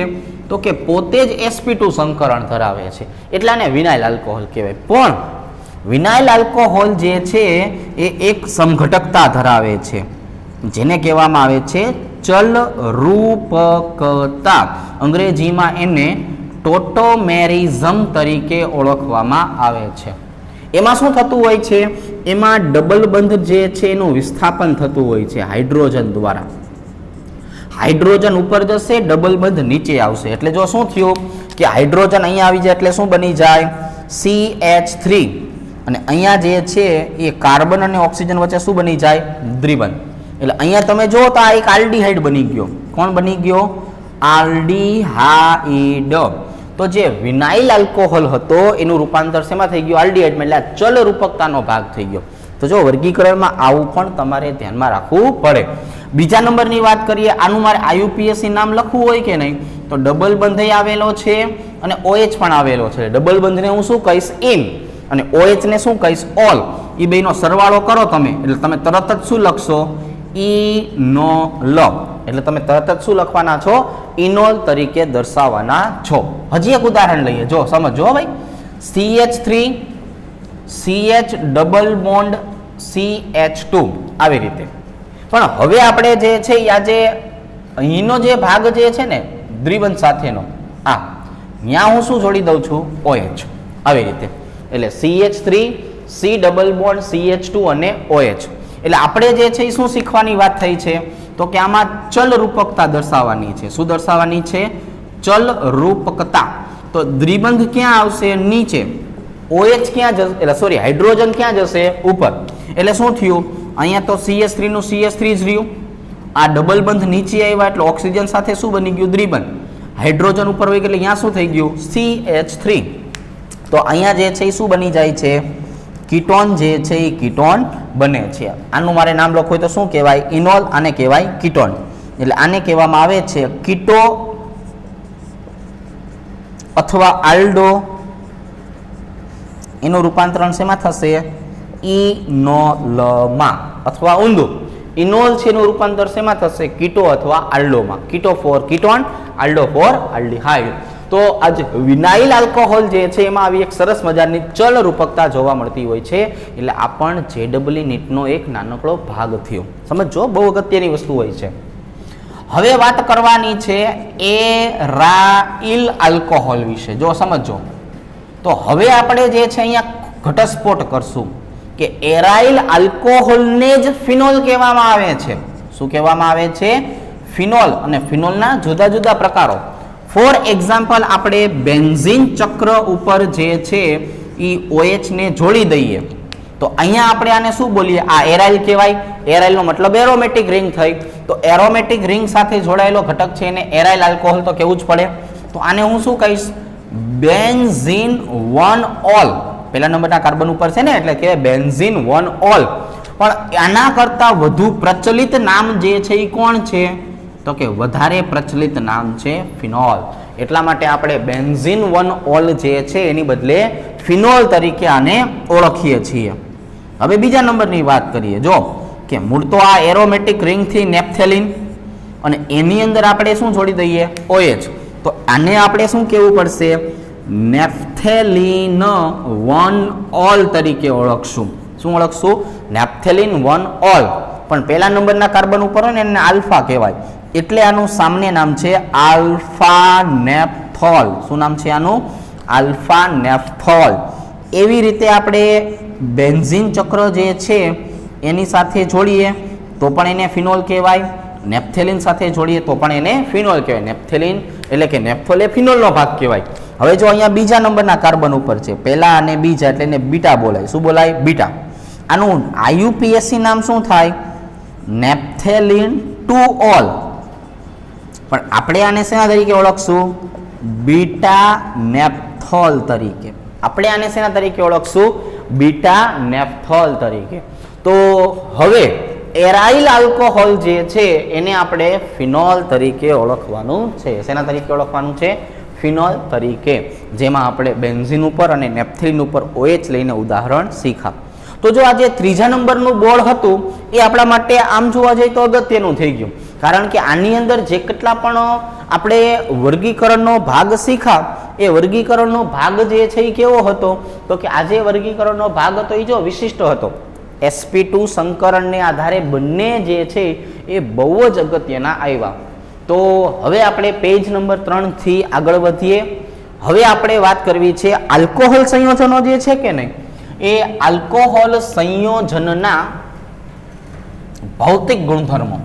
તો કે પોતે જ sp2 સંકરણ ધરાવે છે, એટલે આને વિનાઇલ આલ્કોહોલ કહેવાય. પણ વિનાઇલ આલ્કોહોલ જે છે એ એક સમઘટકતા ધરાવે છે જેને કહેવામાં આવે છે ચલરૂપકતા. અંગ્રેજીમાં એને ટોટોમેરિઝમ તરીકે ઓળખવામાં આવે છે. એમાં શું થતું હોય છે? એમાં ડબલ બંધ જે છે એનું વિસ્થાપન થતું હોય છે હાઇડ્રોજન દ્વારા. હાઇડ્રોજન ઉપર જશે, ડબલ બંધ નીચે આવશે. એટલે જો શું થયું કે હાઇડ્રોજન અહીંયા આવી જાય એટલે શું બની જાય? CH3. અને અહીંયા જે છે એ કાર્બન અને ઓક્સિજન વચ્ચે શું બની જાય? દ્વિબંધ. એટલે અહીંયા તમે જો તો આ એક આલ્ડીહાઇડ બની ગયો. કોણ બની ગયો? આલ્ડીહાઇડ. તો જે વિનાઇલ આલ્કોહોલ હતો એનું રૂપાંતર શેમાં થઈ ગયું? આલ્ડીહાઇડમાં. એટલે ચલ રૂપકતાનો ભાગ થઈ ગયો. તો જો વર્ગીકરણમાં આવું પણ તમારે ધ્યાનમાં રાખવું પડે. બીજા નંબરની વાત કરીએ, આનું મારે IUPAC નામ લખવું હોય કે નહીં તો ડબલ બંધ આવેલો છે અને OH પણ આવેલો છે. ડબલ બંધને હું શું કહીશ? ઇન, અને OH ને શું કહીશ? ઓલ. એ બેનો સરવાળો કરો તમે એટલે તમે તરત જ શું લખશો? ઇનોલ. એટલે તમે તરત જ શું લખવાના છો? ઇનોલ તરીકે દર્શાવવાના છો. હજી એક ઉદાહરણ લઈએ, જો સમજો ભાઈ. CH3 CH double bond CH2 આવી રીતે. પણ હવે આપણે જે છે આજે અહીંનો જે ભાગ જે છે ને દ્વિબંધ સાથેનો, આ ત્યાં હું શું જોડી દઉં છું? OH આવી રીતે. એટલે CH3 C double bond CH2 અને OH. એટલે આપણે જે છે એ શું શીખવાની વાત થઈ છે તો કે આમાં ચલ રૂપકતા દર્શાવવાની છે. શું દર્શાવવાની છે? ચલ રૂપકતા. તો દ્વિબંધ ક્યાં આવશે? નીચે. OH ક્યાં જશે? એટલે સોરી, હાઇડ્રોજન ક્યાં જશે? ઉપર. એટલે શું થયું? અહીંયા તો CH3 નું CH3 જ રહ્યું. આ ડબલ બંધ નીચે આવ્યા એટલે ઓક્સિજન સાથે શું બની ગયું? દ્વિબંધ. હાઇડ્રોજન ઉપર હોય એટલે અહીંયા શું થઈ ગયું? CH3. તો અહીંયા જે છે એ શું બની જાય છે? કીટોન જે છે એ કીટોન બને છે. આનું મારે નામ લખવું હોય તો શું કહેવાય? ઇનોલ. આને કહેવાય કીટોન. એટલે આને કહેવામાં આવે છે કીટો અથવા આલ્ડો. એનું રૂપાંતરણ શેમાં થશે? ઇનોલમાં. અથવા ઊંધું, ઇનોલ છે એનું રૂપાંતર શેમાં થશે? કીટો અથવા આલ્ડોમાં. કીટો ફોર કીટોન, આલ્ડો ફોર આલ્ડીહાઇડ. તો આજ વિનાઇલ આલ્કોહોલ જે છે એમાં આવી એક સરસ મજાની ચલ રૂપકતા જોવા મળતી હોય છે. એટલે આ પણ JEE નીટનો એક નાનકડો ભાગ થયો. સમજો, બહુ અગત્યની વસ્તુ હોય છે. હવે વાત કરવાની છે એરાઇલ આલ્કોહોલ વિશે. જો સમજો તો હવે આપણે જે છે અહીંયા ઘટસ્ફોટ કરશું કે એરાઇલ આલ્કોહોલને જ ફિનોલ કહેવામાં આવે છે. શું કહેવામાં આવે છે? ફિનોલ. અને ફિનોલના જુદા જુદા પ્રકારો. ફોર એક્ઝામ્પલ, આપણે બેન્ઝીન ચક્ર ઉપર જે છે એ OH ને જોડી દઈએ તો અહીંયા આપણે આને શું બોલીએ? આ એરાઇલ કહેવાય. એરાઇલનો મતલબ એરોમેટિક રિંગ થઈ. તો એરોમેટિક રિંગ સાથે જોડાયેલો ઘટક છે એને એરાઇલ આલ્કોહોલ તો કહેવું જ પડે. તો આને હું શું કહીશ? બેન્ઝીન 1-ઓલ. પહેલા નંબરના કાર્બન ઉપર છે ને એટલે કે બેન્ઝીન 1-ઓલ. પણ આના કરતાં વધુ પ્રચલિત નામ જે છે એ કોણ છે તો કે વધારે પ્રચલિત નામ છે ફિનોલ. એટલા માટે આપણે બેન્ઝીન 1-ઓલ જે છે એની બદલે ફિનોલ તરીકે આને ઓળખીએ છીએ. હવે બીજા નંબરની વાત કરીએ. જો કે મૂળ તો આ એરોમેટિક રિંગથી નેપ્થેલિન અને એની અંદર આપણે શું જોડી દઈએ OH, તો આને આપણે શું કહેવું પડશે નેપ્થેલિન 1-ઓલ તરીકે ઓળખશું. શું ઓળખશું નેપ્થેલિન 1-ઓલ. પણ પહેલા નંબરના કાર્બન ઉપર હોય ને એને આલ્ફા કહેવાય, એટલે આનું સામાન્ય નામ છે આલ્ફા નેપ્થોલ. શું નામ છે આનું આલ્ફા નેપ્થોલ. એવી રીતે આપણે બેન્ઝીન ચક્ર જે છે એની સાથે જોડીએ તો પણ એને ફિનોલ કહેવાય, નેપ્થેલિન સાથે જોડીએ તો પણ એને ફિનોલ કહેવાય. નેપ્થેલિન એટલે કે નેપ્થોલ એ ફિનોલનો ભાગ કહેવાય. હવે જો અહીંયા બીજા નંબરના કાર્બન ઉપર છે, પહેલા અને બીજા એટલે એને બીટા બોલાય. શું બોલાય બીટા. આનું IUPAC નામ શું થાય નેપ્થેલિન 2-ઓલ. પણ આપણે આને શેના તરીકે ઓળખશું બીટા નેપ્થોલ તરીકે. આપણે આને શેના તરીકે ઓળખશું બીટા નેપ્થોલ તરીકે. તો હવે એરાઇલ આલ્કોહોલ જે છે એને આપણે ફિનોલ તરીકે ઓળખવાનું છે. શેના તરીકે ઓળખવાનું છે ફિનોલ તરીકે. જેમાં આપણે બેન્ઝીન ઉપર અને નેપ્થેલિન ઉપર OH લઈને ઉદાહરણ શીખા. તો જો આ જે ત્રીજા નંબરનું બોર્ડ હતું એ આપણા માટે આમ જોવા જઈએ તો અગત્યનું થઈ ગયું, કારણ કે આની અંદર જે કેટલા પણ આપણે વર્ગીકરણનો ભાગ શીખા એ વર્ગીકરણનો ભાગ જે છે એ કેવો હતો તો કે આ જે વર્ગીકરણનો ભાગ હતો એ જો વિશિષ્ટ હતો. sp2 સંકરણને આધારે બંને જે છે એ બહુ જ અગત્યના આવ્યા. તો હવે આપણે પેજ નંબર 3 થી આગળ વધીએ. હવે આપણે વાત કરવી છે આલ્કોહોલ સંયોજનો જે છે કે નહીં એ આલ્કોહોલ સંયોજનના ભૌતિક ગુણધર્મો.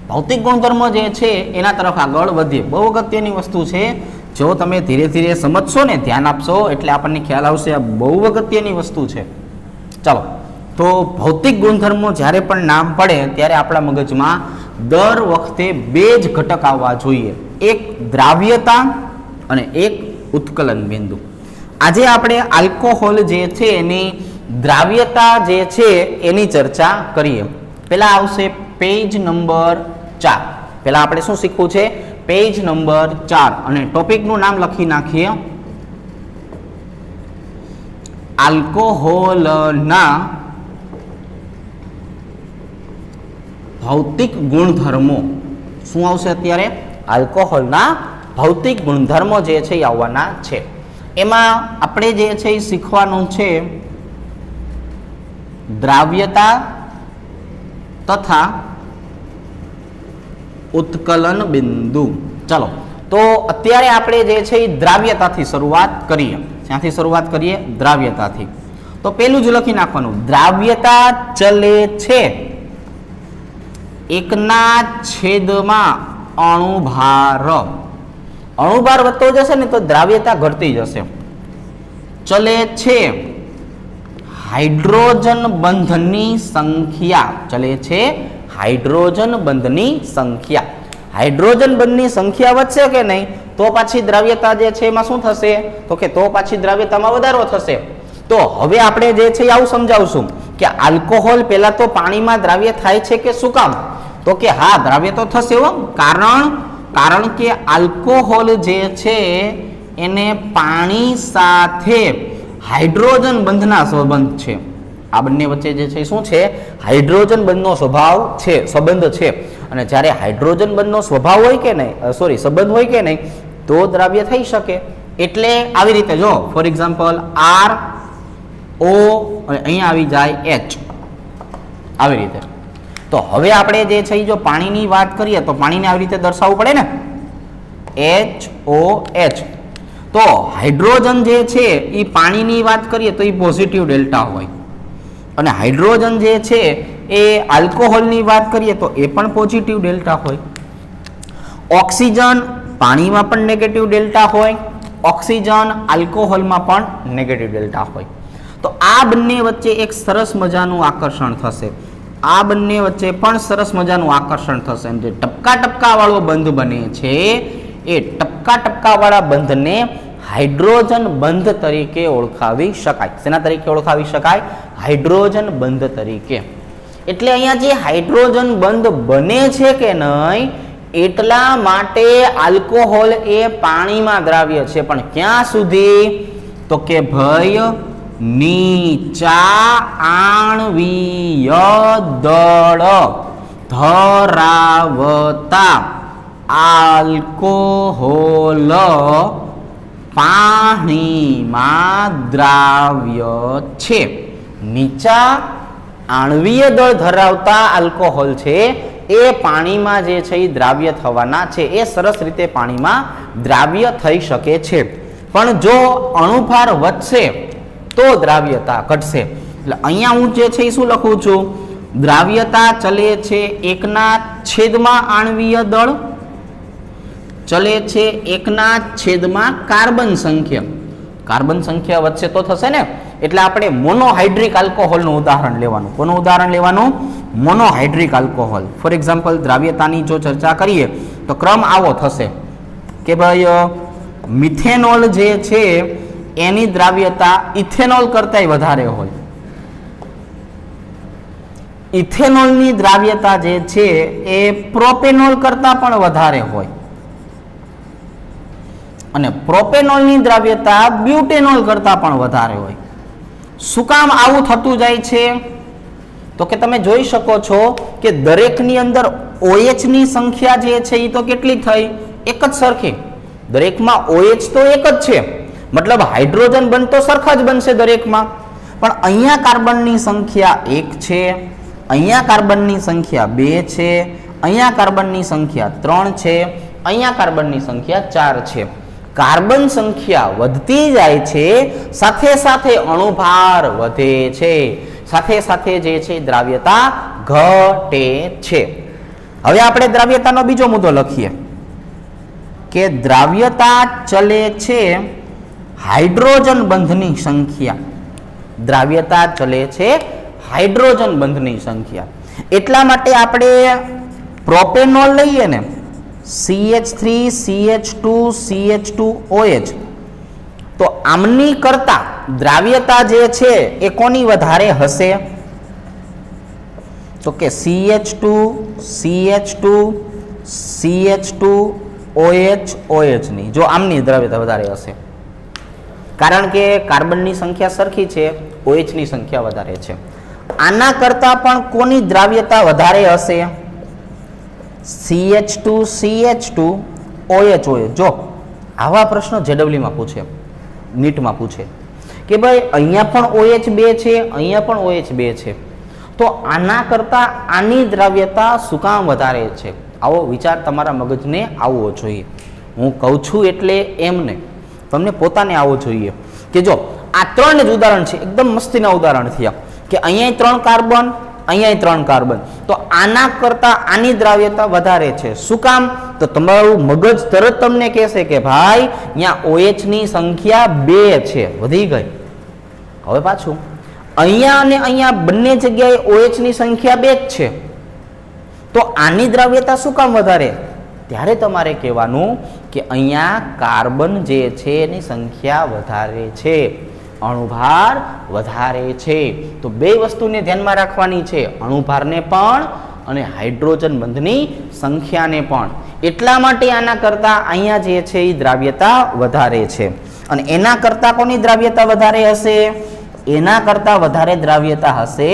ભૌતિક ગુણધર્મો જે છે એના તરફ આગળ વધીએ. બહુ અગત્યની વસ્તુ છે. જો તમે ધીરે ધીરે સમજશો ને ધ્યાન આપશો એટલે આપણને ખ્યાલ આવશે આ બહુ અગત્યની વસ્તુ છે. ચાલો, તો ભૌતિક ગુણધર્મો જ્યારે પણ નામ પડે ત્યારે આપણા મગજમાં દર વખતે બે જ ઘટક આવવા જોઈએ, એક દ્રાવ્યતા અને એક ઉત્કલન બિંદુ. આજે આપણે આલ્કોહોલ જે છે એની દ્રાવ્યતા જે છે એની ચર્ચા કરીએ. પહેલા આવશે પેજ નંબર 4. પહેલા આપણે શું શીખવું છે પેજ નંબર 4 અને ટોપિકનું નામ લખી નાખીએ આલ્કોહોલના ભૌતિક ગુણધર્મો. શું આવશે અત્યારે આલ્કોહોલના ભૌતિક ગુણધર્મો જે છે એ આવવાના છે. એમાં આપણે જે છે એ શીખવાનું છે દ્રાવ્યતા તથા ઉત્કલન બિંદુ. ચલો, તો અત્યારે આપણે જે છે એ દ્રાવ્યતાથી શરૂઆત કરીએ. ક્યાંથી શરૂઆત કરીએ દ્રાવ્યતાથી. તો પેલું જ લખી નાખવાનું દ્રાવ્યતા ચલે છે એકના છેદમાં અણુભાર. અણુભાર વધતો જશે ને તો દ્રાવ્યતા ઘટતી જશે. ચલે છે હાઇડ્રોજન બંધની સંખ્યા. ચલે છે હાઇડ્રોજન બંધની સંખ્યા. હાઇડ્રોજન બંધની સંખ્યા વધશે કે નહીં તો પાછી દ્રાવ્યતા જે છે એમાં શું થશે તો કે તો પાછી દ્રાવ્યતામાં વધારો થશે. તો હવે આપણે જે છે આવું સમજાવશું કે આલ્કોહોલ પહેલા તો પાણીમાં દ્રાવ્ય થાય છે કે શું કામ તો કે હા દ્રાવ્ય તો થશે હો. કારણ કે આલ્કોહોલ જે છે એને પાણી સાથે હાઇડ્રોજન બંધના સંબંધ છે. આ બંને વચ્ચે જે છે શું છે હાઇડ્રોજન બંધનો સ્વભાવ છે, સંબંધ છે. અને જ્યારે હાઇડ્રોજન બંધનો સ્વભાવ હોય કે નહીં સંબંધ હોય કે નહીં તો દ્રાવ્ય થઈ શકે. એટલે આવી રીતે જો ફોર એક્ઝામ્પલ R O અને અહીંયા આવી જાય H આવી રીતે. તો હવે આપણે જે છે જો પાણીની વાત કરીએ તો પાણીને આવી રીતે દર્શાવવું પડે ને HOH. તો હાઇડ્રોજન જે છે એ પાણીની વાત કરીએ તો એ પોઝિટિવ ડેલ્ટા હોય અને હાઇડ્રોજન જે છે એ આલ્કોહોલની વાત કરીએ તો એ પણ પોઝિટિવ ડેલ્ટા હોય. ઓક્સિજન પાણીમાં પણ નેગેટિવ ડેલ્ટા હોય, ઓક્સિજન આલ્કોહોલમાં પણ નેગેટિવ ડેલ્ટા હોય. તો આ બંને વચ્ચે એક સરસ મજાનું આકર્ષણ થશે. આ બંને વચ્ચે પણ સરસ મજાનું આકર્ષણ થશે. જે ટપકા ટપકા વાળો બંધ બને છે એ ટપકા ટપકા વાળા બંધને હાઇડ્રોજન બંધ તરીકે ઓળખાવી શકાય. શેના તરીકે ઓળખાવી શકાય હાઇડ્રોજન બંધ તરીકે. એટલે અહીંયા જે હાઇડ્રોજન બંધ બને છે કે નહીં એટલા માટે આલ્કોહોલ એ પાણીમાં દ્રાવ્ય છે. પણ ક્યાં સુધી તો કે ભાઈ નીચા આણ્વીય દળ ધરાવતા આલ્કોહોલ પાણીમાં દ્રાવ્ય છે. નીચા આણ્વીય દળ ધરાવતા આલ્કોહોલ છે એ પાણીમાં જે છે એ દ્રાવ્ય થવાના છે. એ સરસ રીતે પાણીમાં દ્રાવ્ય થઈ શકે છે. પણ જો અણુભાર વધશે તો દ્રાવ્યતા ઘટશે. એટલે અહીંયા હું જે છે એ શું લખું છું? દ્રાવ્યતા ચલે છે 1/છેદમાં આણ્વીય દળ ચલે છે 1/છેદમાં કાર્બન સંખ્યા. કાર્બન સંખ્યા વધશે તો થશે ને. એટલે આપણે મોનોહાઇડ્રિક આલ્કોહોલનું ઉદાહરણ લેવાનું. કોનું ઉદાહરણ લેવાનું? Monohydric alcohol. ફોર એક્ઝામ્પલ દ્રાવ્યતાની જો ચર્ચા કરીએ તો ક્રમ આવો થશે કે ભાઈ મિથેનોલ જે છે એની દ્રાવ્યતા ઇથેનોલ કરતાંય વધારે હોય. ઇથેનોલની દ્રાવ્યતા જે છે એ પ્રોપેનોલ કરતાં પણ વધારે હોય અને પ્રોપેનોલની દ્રાવ્યતા બ્યુટેનોલ કરતાં પણ વધારે હોય. શું કામ આવું થતું જાય છે? તો કે તમે જોઈ શકો છો કે દરેકની અંદર OH ની સંખ્યા જે છે એ તો કેટલી થઈ? એક જ સરખી. દરેકમાં OH તો એક જ છે, મતલબ હાઇડ્રોજન બનતો સરખા જ બનશે દરેકમાં. પણ અહીંયા કાર્બનની સંખ્યા 1 છે, અહીંયા કાર્બનની સંખ્યા 2 છે, અહીંયા કાર્બનની સંખ્યા 3 છે, અહીંયા કાર્બનની સંખ્યા 4 છે. કાર્બન સંખ્યા વધતી જાય છે, સાથે સાથે અણુભાર વધે છે, સાથે સાથે જે છે દ્રાવ્યતા ઘટે છે. હવે આપણે દ્રાવ્યતાનો બીજો મુદ્દો લખીએ કે દ્રાવ્યતા ચલે છે હાઇડ્રોજન બંધની સંખ્યા. દ્રાવ્યતા ચલે છે હાઇડ્રોજન બંધની સંખ્યા. એટલા માટે આપણે પ્રોપેનોલ લઈએ ને, CH3 CH2 CH2OH, તો આમની કરતા દ્રાવ્યતા જે છે એ કોની વધારે હશે? તો કે CH2 CH2 CH2OH OH ની. જો આમની દ્રાવ્યતા વધારે હશે, કારણ કે કાર્બનની સંખ્યા સરખી છે, OH ની સંખ્યા વધારે છે. આના કરતા પણ કોની દ્રાવ્યતા વધારે હશે? CH2 CH2 OH OH. જો આવા પ્રશ્નો JEE માં પૂછે, નીટમાં પૂછે કે ભાઈ અહીંયા પણ OH2 છે, અહીંયા પણ OH2 છે, તો આના કરતા આની દ્રાવ્યતા શું કામ વધારે છે? આવો વિચાર તમારા મગજને આવવો જોઈએ. હું કહું છું એટલે એમ નહીં, તમને પોતાને આવવો જોઈએ કે જો આ 3 જ ઉદાહરણ છે, એકદમ મસ્તીના ઉદાહરણ થયા કે અહીંયા 3 કાર્બન, અહીંયા 3 કાર્બન, તો આના કરતા આની દ્રાવ્યતા વધારે છે. શું કામ? તો તમારું મગજ તરત તમને કહેશે કે ભાઈ અહીંયા OH ની સંખ્યા 2 છે, વધી ગઈ. હવે પાછું અહીંયા અને અહીંયા બંને જગ્યાએ OH ની સંખ્યા 2 જ છે, તો આની દ્રાવ્યતા શું કામ વધારે? ત્યારે તમારે કહેવાનું કે અહીંયા કાર્બન જે છે એની સંખ્યા વધારે છે, અણુભાર વધારે છે. તો બે વસ્તુને ધ્યાનમાં રાખવાની છે, અણુભારને પણ અને હાઇડ્રોજન બંધની સંખ્યાને પણ. એટલા માટે આના કરતા અહીંયા જે છે એ દ્રાવ્યતા વધારે છે. અને એના કરતા કોની દ્રાવ્યતા વધારે હશે? એના કરતા વધારે દ્રાવ્યતા હશે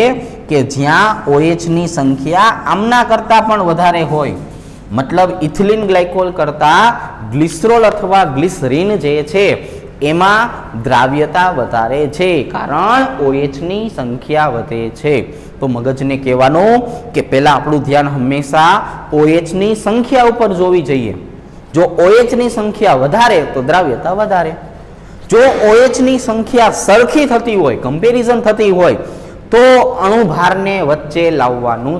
કે જ્યાં OH ની સંખ્યા આમના કરતા પણ વધારે હોય. મતલબ ઇથિલિન ગ્લાયકોલ કરતા ગ્લિસરોલ અથવા ગ્લિસરીન જે છે એમાં દ્રાવ્યતા વધારે છે, કારણ OH ની સંખ્યા વધે છે. તો મગજને કહેવાનું કે પહેલા આપણું ધ્યાન હંમેશા OH ની સંખ્યા ઉપર જોવી જોઈએ. જો OH ની સંખ્યા વધારે તો દ્રાવ્યતા વધારે. જો OH ની સંખ્યા સરખી થતી હોય, કમ્પેરિઝન થતી હોય, તો અણુભારને વચ્ચે લાવવાનું